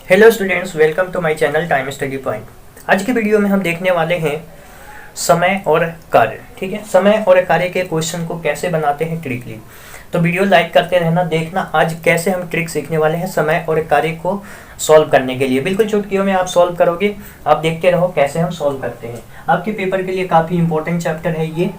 Hello students, welcome to my channel time study point. आज की video में हम देखने वाले हैं समय और कार्य। ठीक है, समय और कार्य के क्वेश्चन को कैसे बनाते हैं ट्रिकली। तो वीडियो लाइक करते रहना, देखना आज कैसे हम ट्रिक सीखने वाले हैं समय और कार्य को सॉल्व करने के लिए। बिल्कुल चुटकियों में आप सॉल्व करोगे। आप देखते रहो कैसे हम सॉल्व करते हैं। आपके पेपर के लिए काफ़ी इंपॉर्टेंट चैप्टर है ये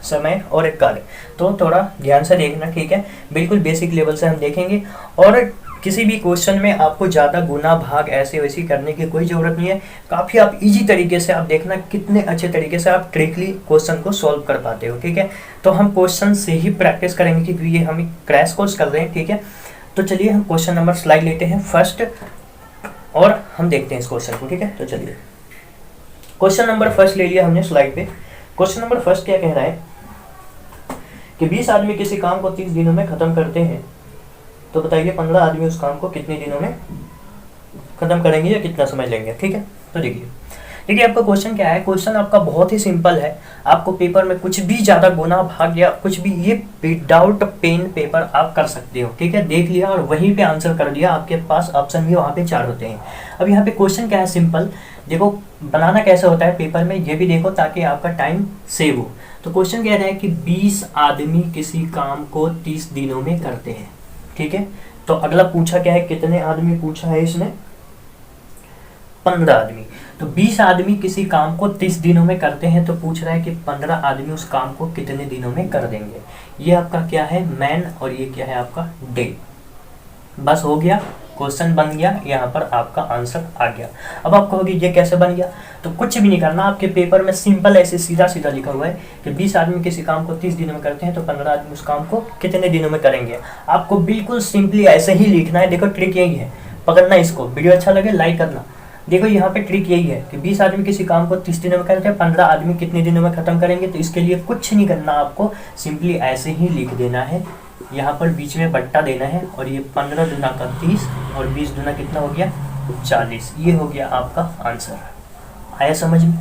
समय और कार्य, तो थोड़ा ध्यान से देखना। ठीक है, बिल्कुल बेसिक लेवल से हम देखेंगे और किसी भी क्वेश्चन में आपको ज़्यादा गुना भाग ऐसे वैसे करने की कोई ज़रूरत नहीं है। काफ़ी आप इजी तरीके से, आप देखना कितने अच्छे तरीके से आप ट्रिकली क्वेश्चन को सॉल्व कर पाते हो। ठीक है, तो हम क्वेश्चन से ही प्रैक्टिस करेंगे क्योंकि ये हम क्रैश कोर्स कर रहे हैं। ठीक है, तो चलिए हम क्वेश्चन नंबर स्लाइड लेते हैं फर्स्ट और हम देखते हैं इस क्वेश्चन को। ठीक है, तो चलिए क्वेश्चन नंबर फर्स्ट ले लिया हमने स्लाइड पे। क्वेश्चन नंबर फर्स्ट क्या कह रहा है कि 20 आदमी किसी काम को 30 दिनों में खत्म करते हैं, तो बताइए 15 आदमी उस काम को कितने दिनों में खत्म करेंगे या कितना समय लेंगे। ठीक है, तो देखिए आपका क्वेश्चन क्या है। क्वेश्चन आपका बहुत ही सिंपल है। आपको पेपर में कुछ भी ज़्यादा गुना भाग या कुछ भी, ये विदाउट पेन पेपर आप कर सकते हो। ठीक है, देख लिया और वहीं पे आंसर कर दिया। आपके पास ऑप्शन भी वहाँ पे 4 होते हैं। अब यहाँ पे क्वेश्चन क्या है, सिंपल। देखो बनाना कैसे होता है पेपर में, ये भी देखो ताकि आपका टाइम सेव हो। तो क्वेश्चन कह रहा है कि 20 आदमी किसी काम को 30 दिनों में करते हैं। ठीक है, तो अगला पूछा क्या है, कितने आदमी पूछा है इसने, 15 आदमी। तो 20 आदमी किसी काम को 30 दिनों में करते हैं, तो पूछ रहा है कि 15 आदमी उस काम को कितने दिनों में कर देंगे। ये आपका क्या है, मैन, और ये क्या है आपका डे। बस हो गया, क्वेश्चन बन गया, यहाँ पर आपका आंसर आ गया। अब आप कहोगे ये कैसे बन गया, तो कुछ भी नहीं करना। आपके पेपर में सिंपल ऐसे सीधा सीधा लिखा हुआ है कि 20 आदमी किसी काम को 30 दिनों में करते हैं, तो 15 आदमी उस काम को कितने दिनों में करेंगे। आपको बिल्कुल सिंपली ऐसे ही लिखना है। देखो ट्रिक यही है, पकड़ना इसको। वीडियो अच्छा लगे लाइक करना। देखो यहाँ पे ट्रिक यही है कि 20 आदमी किसी काम को 30 दिनों में करते हैं, 15 आदमी कितने दिनों में खत्म करेंगे। तो इसके लिए कुछ नहीं करना, आपको सिंपली ऐसे ही लिख देना है। यहाँ पर बीच में बट्टा देना है और ये 15 दूना का 30 और 20 दूना कितना हो गया 40। ये हो गया आपका आंसर। आया समझ में,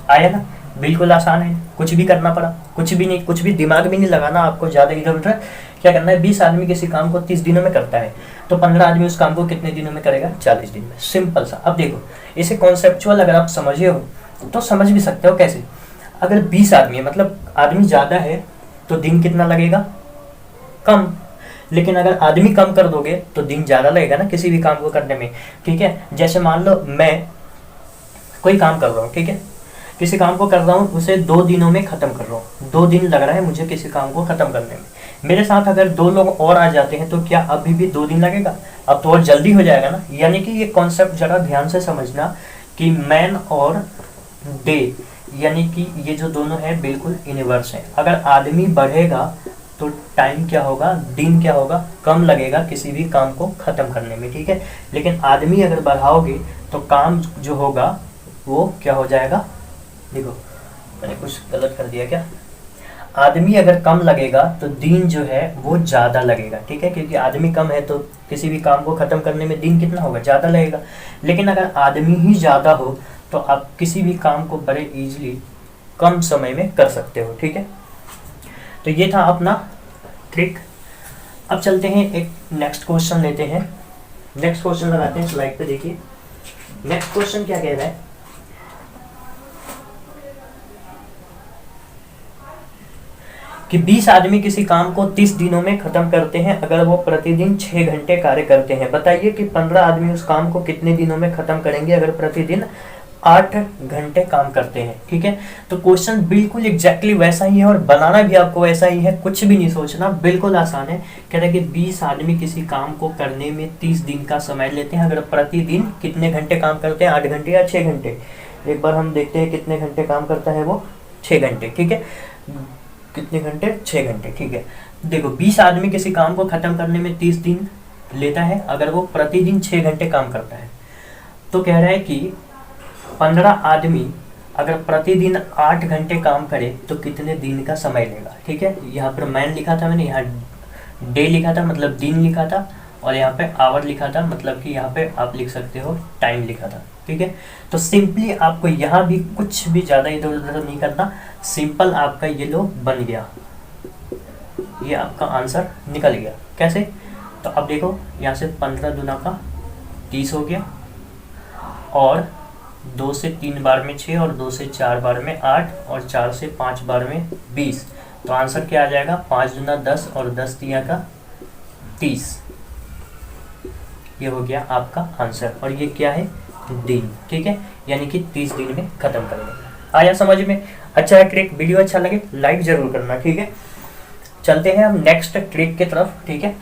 आया ना। बिल्कुल आसान है, कुछ भी करना पड़ा, कुछ भी नहीं, कुछ भी दिमाग भी नहीं लगाना आपको ज़्यादा। इधर उधर क्या करना है, 20 आदमी किसी काम को 30 दिनों में करता है, तो 15 आदमी उस काम को कितने दिनों में करेगा, 40 दिन में। सिंपल सा। अब देखो इसे कॉन्सेप्चुअल अगर आप समझे हो तो समझ भी सकते हो कैसे। अगर 20 आदमी है मतलब आदमी ज़्यादा है तो दिन कितना लगेगा, कम। लेकिन अगर आदमी कम कर दोगे तो दिन ज़्यादा लगेगा ना किसी भी काम को करने में। ठीक है, जैसे मान लो मैं कोई काम कर रहा हूँ, ठीक है, किसी काम को कर रहा हूँ, उसे 2 दिनों में ख़त्म कर रहा हूँ। 2 दिन लग रहा है मुझे किसी काम को ख़त्म करने में। मेरे साथ अगर 2 लोग और आ जाते हैं तो क्या अभी भी 2 दिन लगेगा, अब तो और जल्दी हो जाएगा ना। यानी कि ये कॉन्सेप्ट ज़रा ध्यान से समझना कि मैन और डे, यानी कि ये जो दोनों हैं बिल्कुल इनवर्स हैं। अगर आदमी बढ़ेगा तो टाइम क्या होगा, दिन क्या होगा, कम लगेगा किसी भी काम को ख़त्म करने में। ठीक है, लेकिन आदमी अगर बढ़ाओगे तो काम जो होगा वो क्या हो जाएगा। देखो मैंने कुछ गलत कर दिया क्या, आदमी अगर कम लगेगा तो दिन जो है वो ज़्यादा लगेगा। ठीक है, क्योंकि आदमी कम है तो किसी भी काम को ख़त्म करने में दिन कितना होगा, ज़्यादा लगेगा। लेकिन अगर आदमी ही ज़्यादा हो तो आप किसी भी काम को बड़े ईजिली कम समय में कर सकते हो। ठीक है, तो ये था अपना ट्रिक। अब चलते हैं एक नेक्स्ट क्वेश्चन लेते हैं। नेक्स्ट क्वेश्चन लगाते हैं स्लाइड पे। देखिए नेक्स्ट क्वेश्चन क्या कह रहा है कि 20 आदमी किसी काम को 30 दिनों में खत्म करते हैं अगर वो प्रतिदिन 6 घंटे कार्य करते हैं। बताइए कि 15 आदमी उस काम को कितने दिनों में खत्म करेंगे अगर प्रतिदिन 8 घंटे काम करते हैं। ठीक है, तो क्वेश्चन बिल्कुल एग्जैक्टली वैसा ही है और बनाना भी आपको वैसा ही है। कुछ भी नहीं सोचना, बिल्कुल आसान है। कह रहे हैं कि 20 आदमी किसी काम को करने में 30 दिन का समय लेते हैं अगर प्रतिदिन कितने घंटे काम करते हैं, 8 घंटे या 6 घंटे। एक बार हम देखते हैं कितने घंटे काम करता है वो, 6 घंटे। ठीक है, कितने घंटे, 6 घंटे। ठीक है, देखो 20 आदमी किसी काम को खत्म करने में 30 दिन लेता है अगर वो प्रतिदिन 6 घंटे काम करता है। तो कह रहा है कि 15 आदमी अगर प्रतिदिन 8 घंटे काम करे तो कितने दिन का समय लेगा। ठीक है, यहाँ पर मैन लिखा था मैंने, यहाँ डे लिखा था मतलब दिन लिखा था, और यहाँ पे आवर लिखा था मतलब कि यहाँ पे आप लिख सकते हो टाइम लिखा था। ठीक है, तो सिंपली आपको यहाँ भी कुछ भी ज़्यादा इधर उधर नहीं करना। सिंपल आपका ये लो बन गया, ये आपका आंसर निकल गया। कैसे, तो अब देखो यहाँ से 15 दूना का 30 हो गया, और 2 से 3 बार में 6, और 2 से 4 बार में 8, और 4 से 5 बार में 20। तो आंसर क्या आ जाएगा, 5 दूना 10 और 10 तिया का 30। ये हो गया आपका आंसर, और ये क्या है, दिन। ठीक है, यानी कि 30 दिन में खत्म कर देंगे। आया समझ में? अच्छा है ट्रिक। वीडियो अच्छा लगे लाइक जरूर करना। ठीक है, चलते हैं हम नेक्स्ट ट्रिक की तरफ। ठीक है,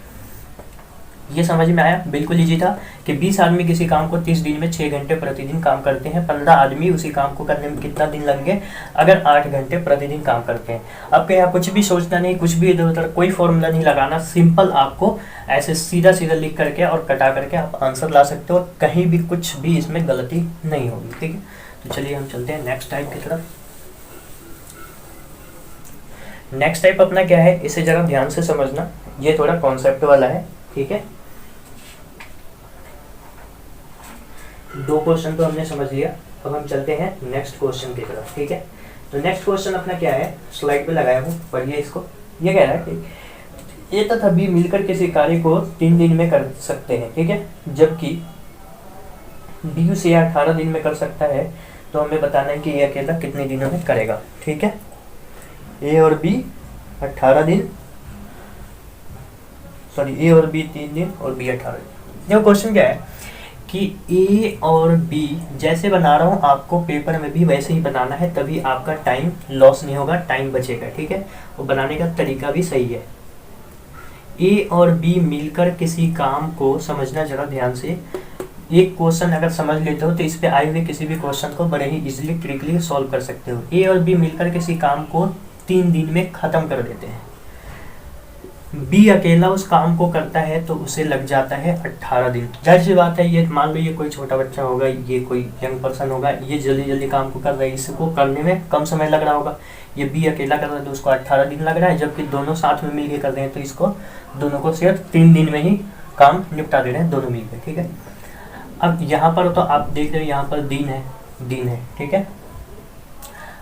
ये समझ में आया? बिल्कुल इजी था कि 20 आदमी किसी काम को 30 दिन में 6 घंटे प्रतिदिन काम करते हैं। 15 आदमी उसी काम को करने में कितना दिन लगेंगे अगर 8 घंटे प्रतिदिन काम करते हैं। आपके यहाँ कुछ भी सोचना नहीं, कुछ भी इधर उधर कोई फॉर्मूला नहीं लगाना, सिंपल आपको ऐसे सीधा सीधा लिख करके और कटा करके आप आंसर ला सकते हो, कहीं भी कुछ भी इसमें गलती नहीं होगी। ठीक है, तो चलिए हम चलते हैं नेक्स्ट टाइप की तरफ। नेक्स्ट टाइप अपना क्या है, इसे जरा ध्यान से समझना, ये थोड़ा कॉन्सेप्ट वाला है। ठीक है, 2 क्वेश्चन तो हमने समझ लिया, अब हम चलते हैं नेक्स्ट क्वेश्चन की तरफ। ठीक है, तो नेक्स्ट क्वेश्चन अपना क्या है, स्लाइड पे लगाया हूँ, पढ़िए इसको। ये कह रहा है कि ए तथा बी मिलकर किसी कार्य को 3 दिन में कर सकते हैं। ठीक है, जबकि बी उसे 18 दिन में कर सकता है, तो हमें बताना है कि ये अकेला कितने दिनों में करेगा। ठीक है, ए और बी 18 दिन, सॉरी ए और बी 3 दिन और बी 18 दिन। देखो क्वेश्चन क्या है कि ए और बी जैसे बना रहा हूँ आपको पेपर में भी वैसे ही बनाना है, तभी आपका टाइम लॉस नहीं होगा, टाइम बचेगा। ठीक है, वो बनाने का तरीका भी सही है। ए और बी मिलकर किसी काम को, समझना जरा ध्यान से, एक क्वेश्चन अगर समझ लेते हो तो इस पे आए हुए किसी भी क्वेश्चन को बड़े ही इजीली ट्रिकली सॉल्व कर सकते हो। ए और बी मिलकर किसी काम को 3 दिन में खत्म कर देते हैं। बी अकेला उस काम को करता है तो उसे लग जाता है 18 दिन। जाहिर सी बात है, ये मान लो ये कोई छोटा बच्चा होगा, ये कोई यंग पर्सन होगा, ये जल्दी जल्दी काम को कर रहा है, इसको करने में कम समय लग रहा होगा। ये बी अकेला कर रहा है तो उसको 18 दिन लग रहा है, जबकि दोनों साथ में मिलकर कर रहे हैं तो इसको दोनों को सिर्फ 3 दिन में ही काम निपटा दे रहे हैं दोनों मिलकर। ठीक है, अब यहाँ पर तो आप देख रहे हो यहाँ पर दिन है। ठीक है,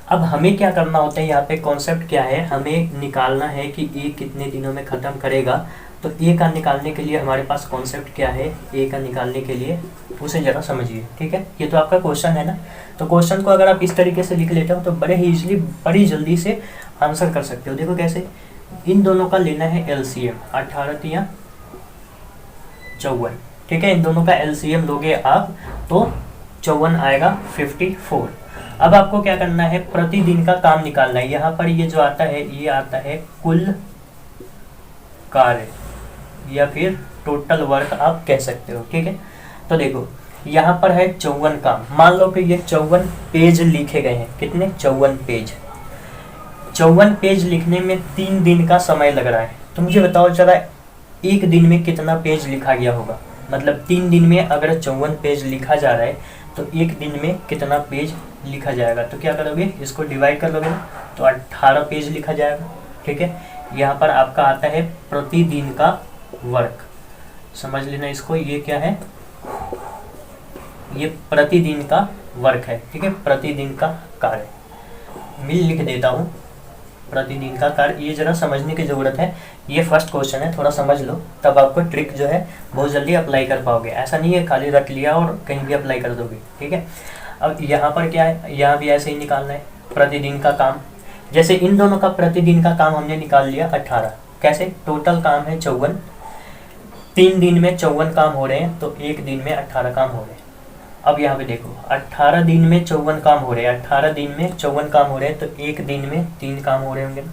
अब हमें क्या करना होता है, यहाँ पे कॉन्सेप्ट क्या है, हमें निकालना है कि ए कितने दिनों में ख़त्म करेगा। तो ए का निकालने के लिए हमारे पास कॉन्सेप्ट क्या है, ए का निकालने के लिए उसे ज़रा समझिए। ठीक है, ये तो आपका क्वेश्चन है ना, तो क्वेश्चन को अगर आप इस तरीके से लिख लेते हो तो बड़े ही ईजिली, बड़ी जल्दी से आंसर कर सकते हो। देखो कैसे, इन दोनों का लेना है LCM, 18 तिया 54। ठीक है, इन दोनों का LCM लोगे आप तो 54 आएगा 54। अब आपको क्या करना है, प्रतिदिन का काम निकालना है। यहाँ पर ये जो आता है, ये आता है कुल कार्य या फिर टोटल वर्क आप कह सकते हो। ठीक है, तो देखो यहाँ पर है 54 काम, मान लो कि ये 54 पेज लिखे गए हैं। कितने? 54 पेज। 54 पेज लिखने में 3 दिन का समय लग रहा है, तो मुझे बताओ जरा एक दिन में कितना पेज लिखा गया होगा। मतलब 3 दिन में अगर 54 पेज लिखा जा रहा है तो एक दिन में कितना पेज लिखा जाएगा। तो क्या करोगे, इसको डिवाइड कर लोगे तो 18 पेज लिखा जाएगा। ठीक है, यहाँ पर आपका आता है प्रतिदिन का वर्क, समझ लेना इसको, ये क्या है, ये प्रतिदिन का वर्क है। ठीक है, प्रतिदिन का कार्य मिल लिख देता हूँ, प्रतिदिन का कार्य। ये जरा समझने की ज़रूरत है, ये फर्स्ट क्वेश्चन है, थोड़ा समझ लो, तब आपको ट्रिक जो है बहुत जल्दी अप्लाई कर पाओगे। ऐसा नहीं है खाली रट लिया और कहीं भी अप्लाई कर दोगे। ठीक है, अब यहाँ पर क्या है, यहाँ भी ऐसे ही निकालना है प्रतिदिन का काम। जैसे इन दोनों का प्रतिदिन का काम हमने निकाल लिया 18, कैसे, टोटल काम है 54, 3 दिन में 54 काम हो रहे हैं तो एक दिन में 18 काम हो रहे हैं। अब यहाँ पे देखो 18 दिन में 54 काम हो रहे हैं, 18 दिन में 54 काम हो रहे हैं तो एक दिन में 3 काम हो रहे होंगे।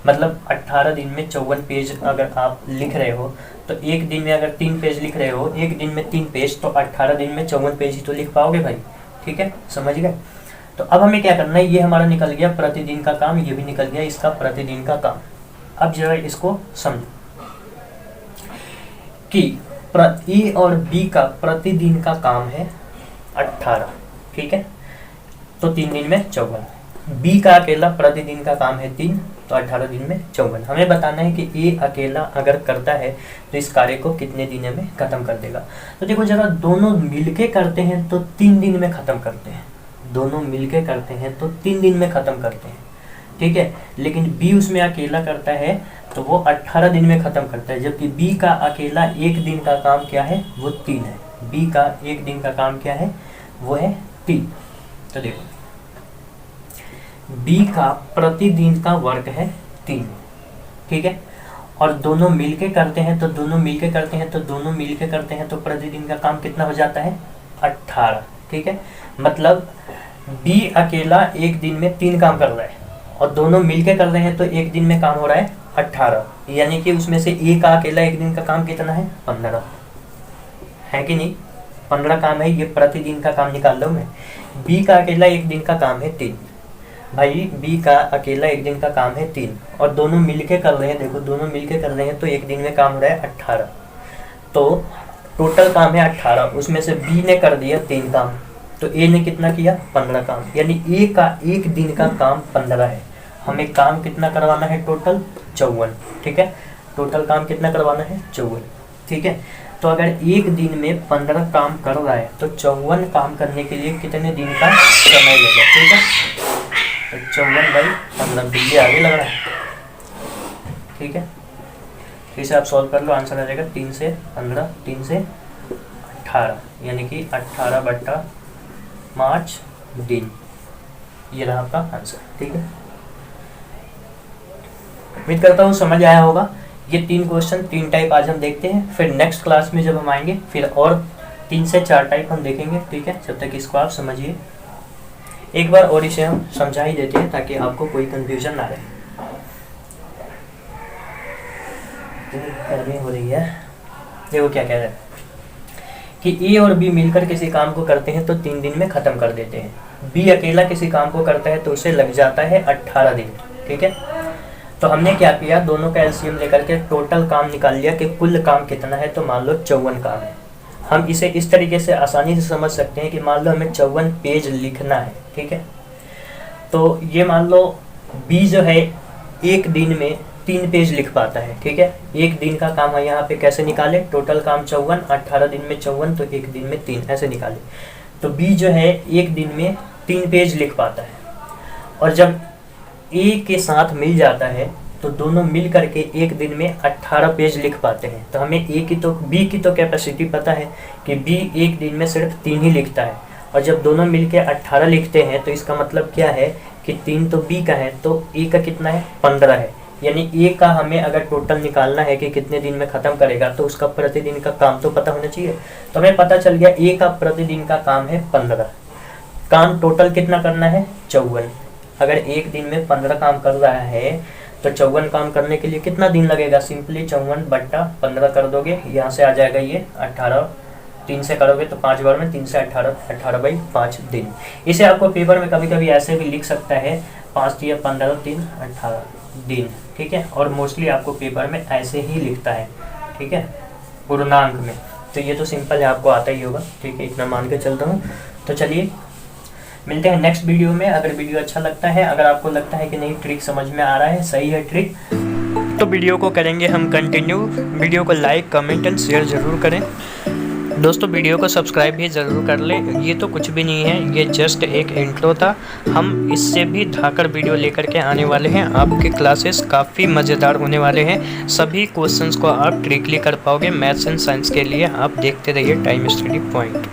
मतलब 18 दिन में 54 पेज अगर आप लिख रहे हो तो एक दिन में अगर 3 पेज लिख रहे हो, एक दिन में 3 पेज, तो 18 दिन में 54 पेज ही तो लिख पाओगे भाई। ठीक है, समझ गए। तो अब हमें क्या करना है, ये हमारा निकल गया प्रतिदिन का काम, ये भी निकल गया इसका प्रतिदिन का काम। अब जरा इसको समझो कि ए और बी का प्रतिदिन का काम है 18। ठीक है, तो 3 दिन में 54। बी का अकेला प्रतिदिन का काम है 3, तो 18 दिन में 54। हमें बताना है कि ए अकेला अगर करता है तो इस कार्य को कितने दिनों में खत्म कर देगा। तो देखो जरा, दोनों मिलके करते हैं तो 3 दिन में खत्म करते हैं, दोनों मिलके करते हैं तो 3 दिन में खत्म करते हैं। ठीक है, लेकिन बी उसमें अकेला करता है तो वो 18 दिन में खत्म करता है, जबकि बी का अकेला एक दिन का काम क्या है, वो 3 है। बी का एक दिन का काम क्या है, वो है 3। तो देखो बी का प्रतिदिन का वर्क है 3, ठीक है, और दोनों मिलके करते हैं तो प्रतिदिन का काम कितना हो जाता है, 18, ठीक है। मतलब बी अकेला एक दिन में 3 काम कर रहा है और दोनों मिलके कर रहे हैं तो एक दिन में काम हो रहा है 18, यानी कि उसमें से ए का अकेला एक दिन का काम कितना है, 15 है कि नहीं, 15 काम है। ये प्रतिदिन का काम निकाल लो मैं। बी का अकेला एक दिन का काम है 3, भाई बी का अकेला एक दिन का काम है 3 और दोनों मिलके कर रहे हैं, देखो दोनों मिलके कर रहे हैं तो एक दिन में काम हो रहा है 18। तो टोटल काम है 18, उसमें से बी ने कर दिया 3 काम, तो ए ने कितना किया, 15 काम, यानी ए का एक दिन का काम 15 है। हमें काम कितना करवाना है, टोटल 54, ठीक है। टोटल काम कितना करवाना है, 54, ठीक है। तो अगर एक दिन में 15 काम कर रहा है तो 54 काम करने के लिए कितने दिन का समय लेगा, ठीक है। तो 54/15 बिल्ली आगे लग रहा है, ठीक है। इसे आप सॉल्व कर लो, आंसर आ जाएगा 3 से 15, 3 से 18, यानी कि 18/5 दिन। ये रहा आपका आंसर, ठीक है। उम्मीद करता हूँ समझ आया होगा। ये 3 क्वेश्चन 3 टाइप आज हम देखते हैं, फिर नेक्स्ट क्लास में जब हम आएंगे फिर और 3 से 4 टाइप हम देखेंगे, ठीक है। जब तक इसको आप समझिए, एक बार और इसे हम समझा ही देते हैं ताकि आपको कोई कंफ्यूजन ना रहे। गर्मी हो रही है। देखो क्या कह रहे हैं कि ए और बी मिलकर किसी काम को करते हैं तो 3 दिन में ख़त्म कर देते हैं। बी अकेला किसी काम को करता है तो उसे लग जाता है 18 दिन, ठीक है। तो हमने क्या किया, दोनों का एलसीएम लेकर के टोटल काम निकाल लिया कि कुल काम कितना है, तो मान लो 54 काम है। हम इसे इस तरीके से आसानी से समझ सकते हैं कि मान लो हमें 54 पेज लिखना है, ठीक है। तो ये मान लो बी जो है एक दिन में 3 पेज लिख पाता है, ठीक है। एक दिन का काम है, यहाँ पे कैसे निकाले, टोटल काम 54, 18 दिन में 54 तो एक दिन में 3, ऐसे निकाले। तो बी जो है एक दिन में 3 पेज लिख पाता है, और जब ए के साथ मिल जाता है तो दोनों मिल करके एक दिन में 18 पेज लिख पाते हैं। तो हमें बी की तो कैपेसिटी पता है कि बी एक दिन में सिर्फ 3 ही लिखता है, और जब दोनों मिल के 18 लिखते हैं तो इसका मतलब क्या है कि 3 तो बी का है, तो ए का कितना है, 15 है। यानी ए का हमें अगर टोटल निकालना है कि कितने दिन में ख़त्म करेगा तो उसका प्रतिदिन का काम तो पता होना चाहिए। तो हमें पता चल गया ए का प्रतिदिन का काम है 15, काम टोटल कितना करना है, 54। अगर एक दिन में 15 काम कर रहा है तो 54 काम करने के लिए कितना दिन लगेगा, सिंपली 54/15 कर दोगे, यहाँ से आ जाएगा ये 18, 3 से करोगे तो 5 बार में 3 से 18, 18/5 दिन। इसे आपको पेपर में कभी कभी ऐसे भी लिख सकता है 5 या 15, 3, 18 दिन, ठीक है। और मोस्टली आपको पेपर में ऐसे ही लिखता है, ठीक है, पूर्णांक में। तो ये तो सिंपल है, आपको आता ही होगा, ठीक है, इतना मान के चलता हूँ। तो चलिए मिलते हैं नेक्स्ट वीडियो में। अगर वीडियो अच्छा लगता है, अगर आपको लगता है कि नहीं ट्रिक समझ में आ रहा है, सही है ट्रिक, तो वीडियो को करेंगे हम कंटिन्यू। वीडियो को लाइक, कमेंट एंड शेयर ज़रूर करें। दोस्तों वीडियो को सब्सक्राइब भी ज़रूर कर लें। ये तो कुछ भी नहीं है, ये जस्ट एक इंट्रो था। हम इससे भी धाकर वीडियो लेकर के आने वाले हैं। आपके क्लासेस काफ़ी मज़ेदार होने वाले हैं। सभी क्वेश्चंस को आप ट्रिकली कर पाओगे। मैथ्स एंड साइंस के लिए आप देखते रहिए टाइम स्टडी पॉइंट।